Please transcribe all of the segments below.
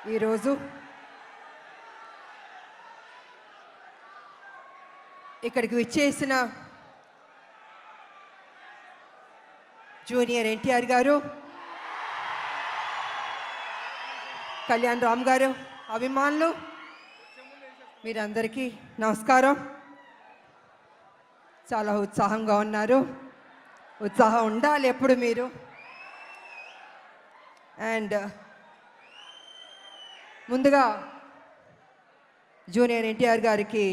ఈరోజు ఇక్కడికి విచ్చేసిన జూనియర్ ఎన్టీఆర్ గారు, కళ్యాణ్ రామ్ గారు, అభిమానులు మీరందరికీ నమస్కారం. చాలా ఉత్సాహంగా ఉన్నారు. ఉత్సాహం ఉండాలి ఎప్పుడు మీరు. అండ్ ముందుగా జూనియర్ ఎన్టీఆర్ గారికి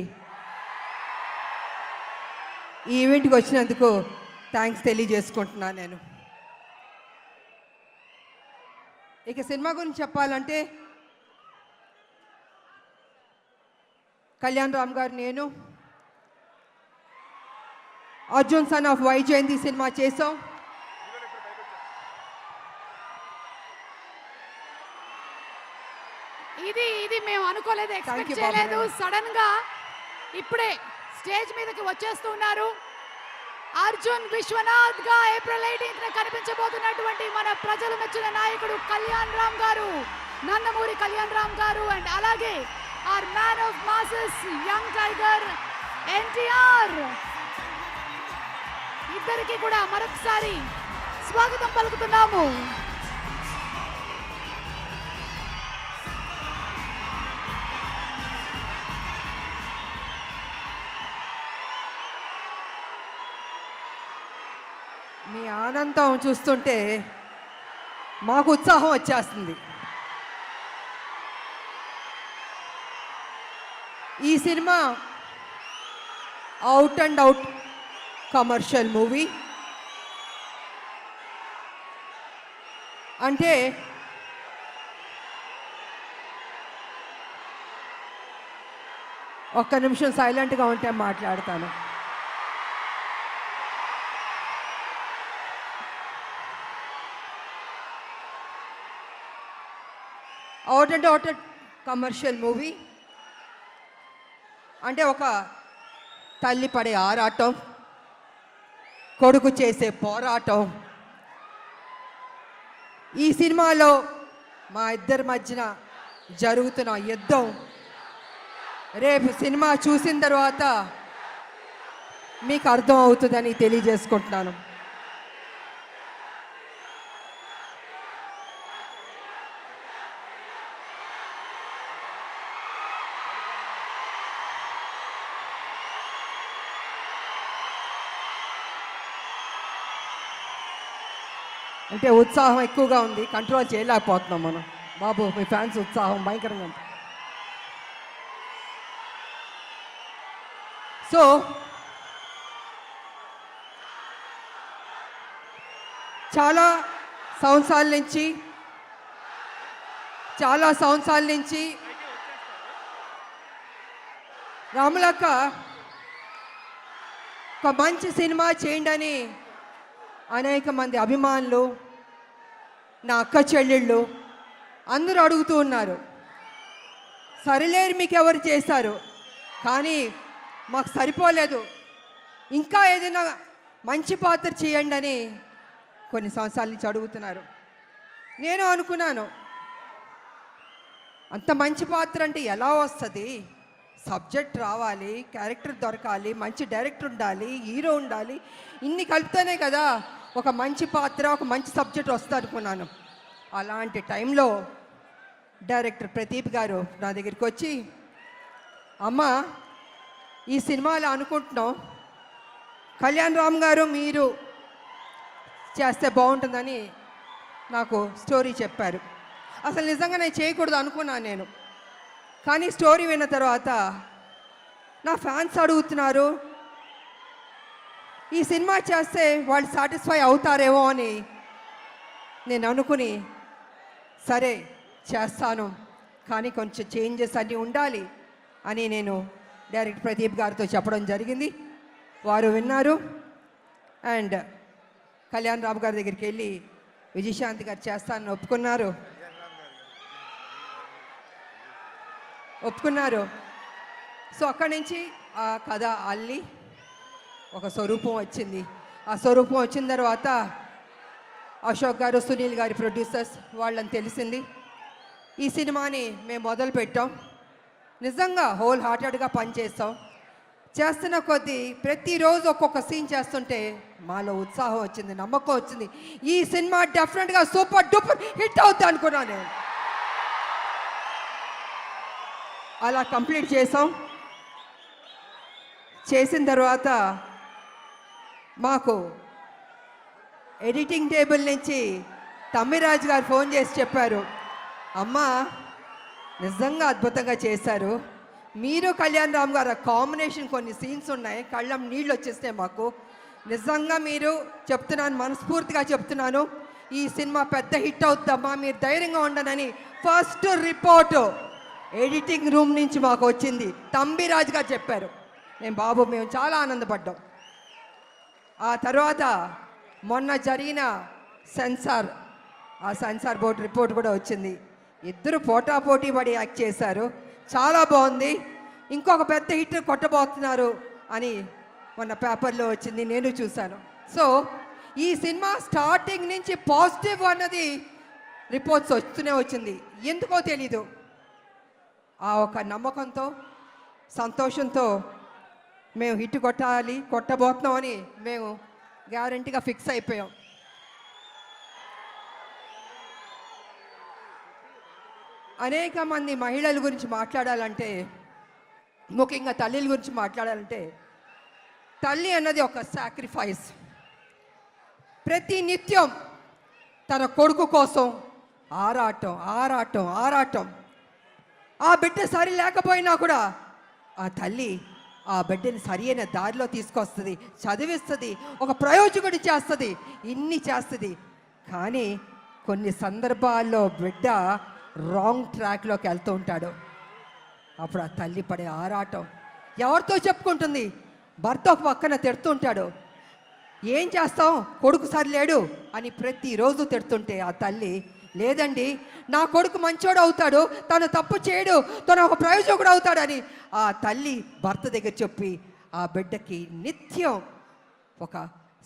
ఈ ఈవెంట్కి వచ్చినందుకు థ్యాంక్స్ తెలియజేసుకుంటున్నాను నేను. ఇక సినిమా గురించి చెప్పాలంటే కళ్యాణ్ రామ్ గారు, నేను Arjun son of Vyjayanthi cinema చేసాం. ఇది మేము అనుకోలేదు, ఎక్స్పెక్ట్ చేయలేదు. సడన్ గా ఇప్పుడే స్టేజ్ మీదకి వచ్చేస్తున్నారు. అర్జున్ విశ్వనాథ్ గా ఏప్రిల్ 18న కనిపించబోతున్నటువంటి మన ప్రజలు మెచ్చిన నాయకుడు కళ్యాణ్ రామ్ గారు, నందమూరి కళ్యాణ్ రామ్ గారు, అండ్ అలాగే our man of masses young tiger NTR, ఇద్దరికి కూడా మరొకసారి స్వాగతం పలుకుతున్నాము. మీ ఆనందం చూస్తుంటే మాకు ఉత్సాహం వచ్చేస్తుంది. ఈ cinema out and out commercial movie. అంటే ఒక్క నిమిషం సైలెంట్గా ఉంటే మాట్లాడతాను. Out and out commercial movie అంటే ఒక తల్లి పడే ఆరాటం, కొడుకు చేసే పోరాటం. ఈ సినిమాలో మా ఇద్దరి మధ్యన జరుగుతున్న యుద్ధం రేపు సినిమా చూసిన తర్వాత మీకు అర్థం అవుతుందని తెలియజేసుకుంటున్నాను. అంటే ఉత్సాహం ఎక్కువగా ఉంది, కంట్రోల్ చేయలేకపోతున్నాం మనం. బాబు, మీ ఫ్యాన్స్ ఉత్సాహం భయంకరంగా ఉంది. సో చాలా సంవత్సరాల నుంచి రాములక్క ఒక మంచి సినిమా చేయండి అని అనేక మంది అభిమానులు, నా అక్క చెల్లెళ్ళు అందరూ అడుగుతూ ఉన్నారు. సరిలేరు మీకు ఎవరు చేశారు, కానీ మాకు సరిపోలేదు, ఇంకా ఏదైనా మంచి పాత్ర చేయండి అని కొన్ని సంవత్సరాల నుంచి అడుగుతున్నారు. నేను అనుకున్నాను, అంత మంచి పాత్ర అంటే ఎలా వస్తుంది? సబ్జెక్ట్ రావాలి, క్యారెక్టర్ దొరకాలి, మంచి డైరెక్టర్ ఉండాలి, హీరో ఉండాలి, ఇన్ని కలిపితేనే కదా ఒక మంచి పాత్ర, ఒక మంచి సబ్జెక్ట్ వస్తుంది అనుకున్నాను. అలాంటి టైంలో డైరెక్టర్ ప్రదీప్ గారు నా దగ్గరికి వచ్చి, అమ్మ ఈ సినిమాలో అనుకుంటున్నాం, కళ్యాణ్ రామ్ గారు మీరు చేస్తే బాగుంటుందని నాకు స్టోరీ చెప్పారు. అసలు నిజంగా నేను చేయకూడదు అనుకున్నాను నేను. కానీ స్టోరీ విన్న తర్వాత నా ఫ్యాన్స్ అడుగుతున్నారు, ఈ సినిమా చేస్తే వాళ్ళు సాటిస్ఫై అవుతారేమో అని నేను అనుకుని, సరే చేస్తాను, కానీ కొంచెం చేంజెస్ అన్నీ ఉండాలి అని నేను డైరెక్టర్ ప్రదీప్ గారితో చెప్పడం జరిగింది. వారు విన్నారు. అండ్ కళ్యాణ్ రామ్ గారి దగ్గరికి వెళ్ళి విజయశాంతి గారు చేస్తానని ఒప్పుకున్నారు. సో అక్కడి నుంచి ఆ కథ అల్లి ఒక స్వరూపం వచ్చింది. ఆ స్వరూపం వచ్చిన తర్వాత అశోక్ గారు, సునీల్ గారి ప్రొడ్యూసర్స్ వాళ్ళని తెలిసింది. ఈ సినిమాని మేము మొదలు పెట్టాం. నిజంగా హోల్ హార్టెడ్గా పనిచేస్తాం. చేస్తున్న కొద్దీ ప్రతిరోజు ఒక్కొక్క సీన్ చేస్తుంటే మాలో ఉత్సాహం వచ్చింది, నమ్మకం వచ్చింది. ఈ సినిమా డెఫినెట్గా సూపర్ డూపర్ హిట్ అవుతుంది అనుకున్నాను నేను. అలా కంప్లీట్ చేసాం. చేసిన తర్వాత మాకు ఎడిటింగ్ టేబుల్ నుంచి తమ్మిరాజు గారు ఫోన్ చేసి చెప్పారు, అమ్మ నిజంగా అద్భుతంగా చేశారు, మీరు కళ్యాణ్ రామ్ గారు కాంబినేషన్ కొన్ని సీన్స్ ఉన్నాయి, కళ్ళం నీళ్ళు వచ్చేస్తాయి మాకు. నిజంగా మీరు చెప్తున్నాను, మనస్ఫూర్తిగా చెప్తున్నాను, ఈ సినిమా పెద్ద హిట్ అవుద్దమ్మా, మీరు ధైర్యంగా ఉండనని ఫస్ట్ రిపోర్టు ఎడిటింగ్ రూమ్ నుంచి మాకు వచ్చింది. తంబిరాజు గారు చెప్పారు. మేము చాలా ఆనందపడ్డాం. ఆ తర్వాత మొన్న జరిగిన సెన్సార్ బోర్డు రిపోర్ట్ కూడా వచ్చింది. ఇద్దరు పోటాపోటీ పడి యాక్ట్ చేశారు, చాలా బాగుంది, ఇంకొక పెద్ద హిట్ కొట్టబోతున్నారు అని మొన్న పేపర్లో వచ్చింది, నేను చూశాను. సో ఈ సినిమా స్టార్టింగ్ నుంచి పాజిటివ్ అన్నది రిపోర్ట్స్ వస్తూనే వచ్చింది. ఎందుకో తెలీదు, ఆ ఒక నమ్మకంతో సంతోషంతో మేము హిట్ కొట్టబోతున్నామని మేము గ్యారంటీగా ఫిక్స్ అయిపోయాం. అనేక మంది మహిళల గురించి మాట్లాడాలంటే, ముఖ్యంగా తల్లిల గురించి మాట్లాడాలంటే, తల్లి అన్నది ఒక సాక్రిఫైస్. ప్రతి నిత్యం తన కొడుకు కోసం ఆరాటం. ఆ బిడ్డ సరి లేకపోయినా కూడా ఆ తల్లి ఆ బిడ్డని సరి అయిన దారిలో తీసుకొస్తుంది, చదివిస్తుంది, ఒక ప్రయోజకుడి చేస్తుంది, ఇన్ని చేస్తుంది. కానీ కొన్ని సందర్భాల్లో బిడ్డ రాంగ్ ట్రాక్లోకి వెళ్తూ ఉంటాడు. అప్పుడు ఆ తల్లి పడే ఆరాటం ఎవరితో చెప్పుకుంటుంది? భర్త ఒక పక్కన తిడుతుంటాడు, ఏం చేస్తాం కొడుకు సరిలేడు అని ప్రతిరోజు తిడుతుంటే ఆ తల్లి, లేదండి నా కొడుకు మంచోడు అవుతాడు, తను తప్పు చేయడు, తను ఒక ప్రయోజకుడు అవుతాడని ఆ తల్లి భర్త దగ్గర చెప్పి ఆ బిడ్డకి నిత్యం ఒక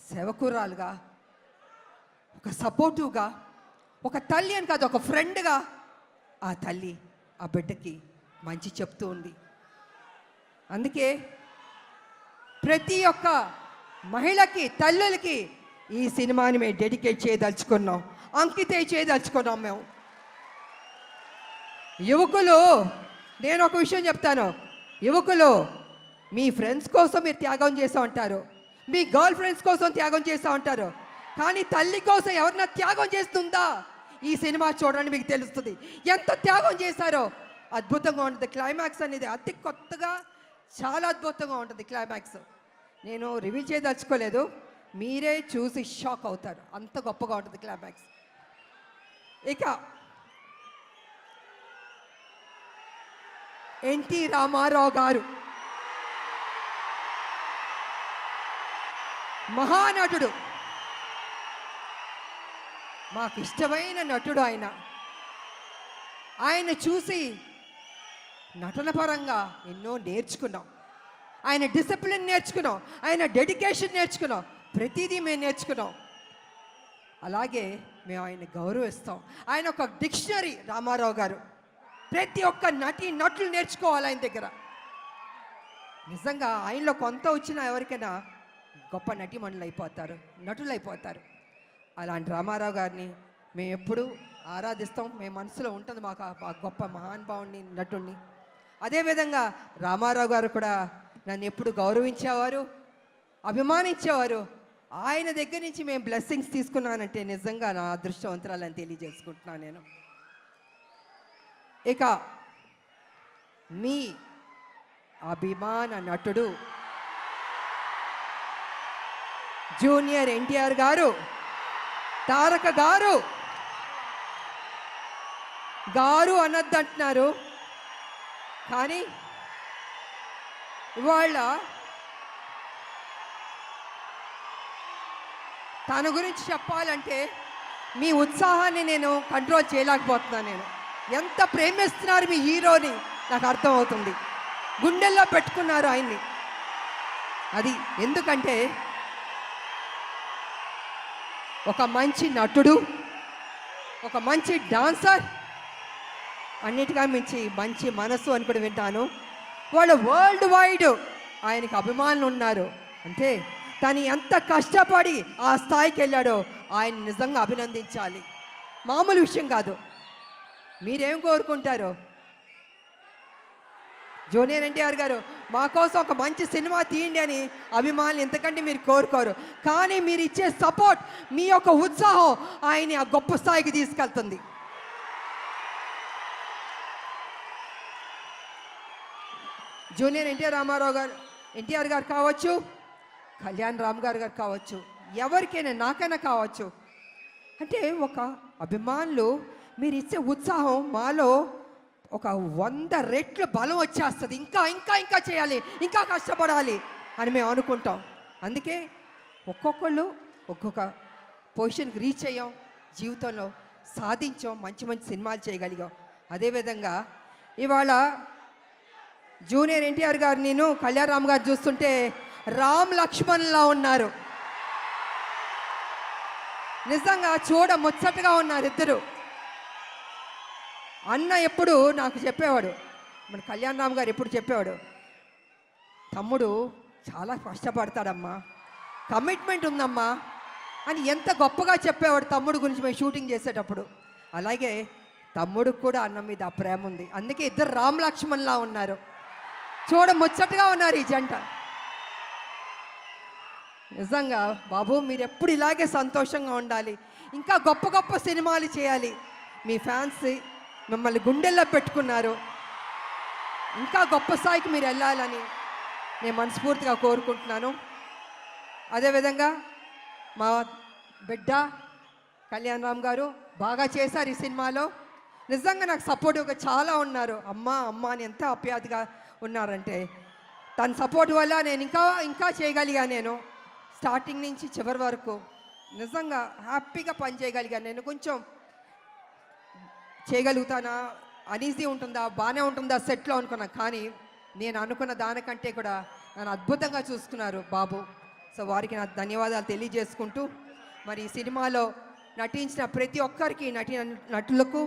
సేవకురాలుగా, ఒక సపోర్టివ్గా, ఒక తల్లి అని కాదు ఒక ఫ్రెండ్గా ఆ తల్లి ఆ బిడ్డకి మంచి చెప్తూ ఉంది. అందుకే ప్రతి ఒక్క మహిళకి, తల్లులకి ఈ సినిమాని మేము డెడికేట్ చేయదలుచుకున్నాం, అంకితం చేయదలుచుకున్నాం మేము. యువకులు, నేను ఒక విషయం చెప్తాను, యువకులు మీ ఫ్రెండ్స్ కోసం మీరు త్యాగం చేస్తూ ఉంటారు, మీ గర్ల్ ఫ్రెండ్స్ కోసం త్యాగం చేస్తూ ఉంటారు, కానీ తల్లి కోసం ఎవరన్నా త్యాగం చేస్తుందా? ఈ సినిమా చూడండి, మీకు తెలుస్తుంది ఎంత త్యాగం చేశారో. అద్భుతంగా ఉంటుంది క్లైమాక్స్ అనేది, అతి కొత్తగా చాలా అద్భుతంగా ఉంటుంది క్లైమాక్స్. నేను రివీల్ చేయదలుచుకోలేదు, మీరే చూసి షాక్ అవుతారు, అంత గొప్పగా ఉంటుంది క్లైమాక్స్. ఇక ఎన్టీ రామారావు గారు మహానటుడు, మాకు ఇష్టమైన నటుడు ఆయన. ఆయన చూసి నటన పరంగా ఎన్నో నేర్చుకున్నాం, ఆయన డిసిప్లిన్ నేర్చుకున్నాం, ఆయన డెడికేషన్ నేర్చుకున్నాం, ప్రతిదీ మేము నేర్చుకున్నాం. అలాగే మేము ఆయన గౌరవిస్తాం. ఆయన ఒక డిక్షనరీ రామారావు గారు. ప్రతి ఒక్క నటులు నేర్చుకోవాలి ఆయన దగ్గర. నిజంగా ఆయనలో కొంత వచ్చినా ఎవరికైనా గొప్ప నటులు అయిపోతారు. అలాంటి రామారావు గారిని మేము ఎప్పుడూ ఆరాధిస్తాం, మేము మనసులో ఉంటుంది మాకు ఆ గొప్ప మహానుభావుని, నటుడిని. అదేవిధంగా రామారావు గారు కూడా నన్ను ఎప్పుడు గౌరవించేవారు, అభిమానించేవారు. ఆయన దగ్గర నుంచి మేము బ్లెస్సింగ్స్ తీసుకున్నానంటే నిజంగా నా అదృష్టవంతురాలని తెలియజేసుకుంటున్నాను నేను. ఇక మీ అభిమాన నటుడు జూనియర్ ఎన్టీఆర్ గారు, తారక గారు అనొద్దంటున్నారు, కానీ ఇవాళ తన గురించి చెప్పాలంటే మీ ఉత్సాహాన్ని నేను కంట్రోల్ చేయలేకపోతున్నాను. నేను ఎంత ప్రేమిస్తున్నారు మీ హీరోని నాకు అర్థమవుతుంది, గుండెల్లో పెట్టుకున్నారు ఆయన్ని. అది ఎందుకంటే ఒక మంచి నటుడు, ఒక మంచి డాన్సర్, అన్నిటిగా మించి మంచి మనసు అని కూడా వింటాను. వాళ్ళు వరల్డ్ వైడ్ ఆయనకి అభిమానులు ఉన్నారు. అంటే తను ఎంత కష్టపడి ఆ స్థాయికి వెళ్ళాడో ఆయన నిజంగా అభినందించాలి. మామూలు విషయం కాదు. మీరేం కోరుకుంటారు? జూనియర్ ఎన్టీఆర్ గారు మా కోసం ఒక మంచి సినిమా తీయండి అని అభిమానులు ఎంతకంటే మీరు కోరుకోరు. కానీ మీరు ఇచ్చే సపోర్ట్, మీ యొక్క ఉత్సాహం ఆయన్ని ఆ గొప్ప స్థాయికి తీసుకెళ్తుంది. జూనియర్ ఎన్టీఆర్ గారు కావచ్చు, కళ్యాణ్ రామ్ గారు కావచ్చు, ఎవరికైనా నాకైనా కావచ్చు. అంటే ఒక అభిమానులు మీరు ఇచ్చే ఉత్సాహం మాలో ఒక 100 రెట్లు బలం వచ్చేస్తుంది. ఇంకా ఇంకా ఇంకా చేయాలి, ఇంకా కష్టపడాలి అని మేము అనుకుంటాం. అందుకే ఒక్కొక్కళ్ళు ఒక్కొక్క పొజిషన్కి రీచ్ అయ్యాం, జీవితంలో సాధించాం, మంచి మంచి సినిమాలు చేయగలిగాం. అదేవిధంగా ఇవాళ జూనియర్ ఎన్టీఆర్ గారు, నేను కళ్యాణ్ రామ్ గారు చూస్తుంటే రామ్ లక్ష్మణ్లా ఉన్నారు. నిజంగా చూడ ముచ్చటగా ఉన్నారు ఇద్దరు. అన్న ఎప్పుడు నాకు చెప్పేవాడు, మన కళ్యాణ్ రామ్ గారు ఎప్పుడు చెప్పేవాడు, తమ్ముడు చాలా కష్టపడతాడమ్మా, కమిట్మెంట్ ఉందమ్మా అని ఎంత గొప్పగా చెప్పేవాడు తమ్ముడు గురించి మేము షూటింగ్ చేసేటప్పుడు. అలాగే తమ్ముడికి కూడా అన్న మీద ఆ ప్రేమ ఉంది. అందుకే ఇద్దరు రామ్ లక్ష్మణ్లా ఉన్నారు. చూడ ముచ్చటగా ఉన్నారు ఈ జంట. నిజంగా బాబు మీరు ఎప్పుడు ఇలాగే సంతోషంగా ఉండాలి, ఇంకా గొప్ప గొప్ప సినిమాలు చేయాలి. మీ ఫ్యాన్స్ మిమ్మల్ని గుండెల్లో పెట్టుకున్నారు. ఇంకా గొప్ప స్థాయికి మీరు వెళ్ళాలని నేను మనస్ఫూర్తిగా కోరుకుంటున్నాను. అదేవిధంగా మా బిడ్డ కళ్యాణ్ రామ్ గారు బాగా చేశారు ఈ సినిమాలో. నిజంగా నాకు సపోర్టివ్గా చాలా ఉన్నారు. అమ్మ అమ్మ అని ఎంత ఆప్యాయతగా ఉన్నారంటే, తన సపోర్ట్ వల్ల నేను ఇంకా ఇంకా చేయగలిగా. నేను స్టార్టింగ్ నుంచి చివరి వరకు నిజంగా హ్యాపీగా పని చేయగలిగాను. నేను కొంచెం చేయగలుగుతానా, అనీజీ ఉంటుందా, బాగానే ఉంటుందా సెట్లో అనుకున్నా. కానీ నేను అనుకున్న దానికంటే కూడా నన్ను అద్భుతంగా చూసుకున్నారు బాబు. సో వారికి నా ధన్యవాదాలు తెలియజేసుకుంటూ, మరి ఈ సినిమాలో నటించిన ప్రతి ఒక్కరికి, నటులకు,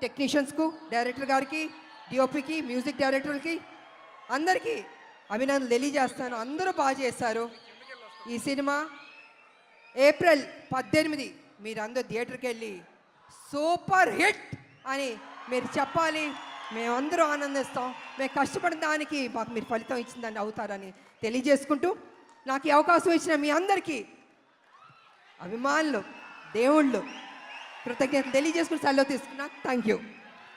టెక్నీషియన్స్కు, డైరెక్టర్ గారికి, డిఓపికి, మ్యూజిక్ డైరెక్టర్కి అందరికీ అభినందనలు తెలియజేస్తాను. అందరూ బాగా చేశారు. ఈ సినిమా ఏప్రిల్ 18 మీరందరూ థియేటర్కి వెళ్ళి సూపర్ హిట్ అని మీరు చెప్పాలి. మేమందరూ ఆనందిస్తాం. మేము కష్టపడిన దానికి మాకు మీరు ఫలితం ఇచ్చిందని అవుతారని తెలియజేసుకుంటూ, నాకు ఈ అవకాశం ఇచ్చిన మీ అందరికీ అభిమానులు, దేవుళ్ళు కృతజ్ఞతలు తెలియజేసుకుని సెలవు తీసుకున్నా. Thank you.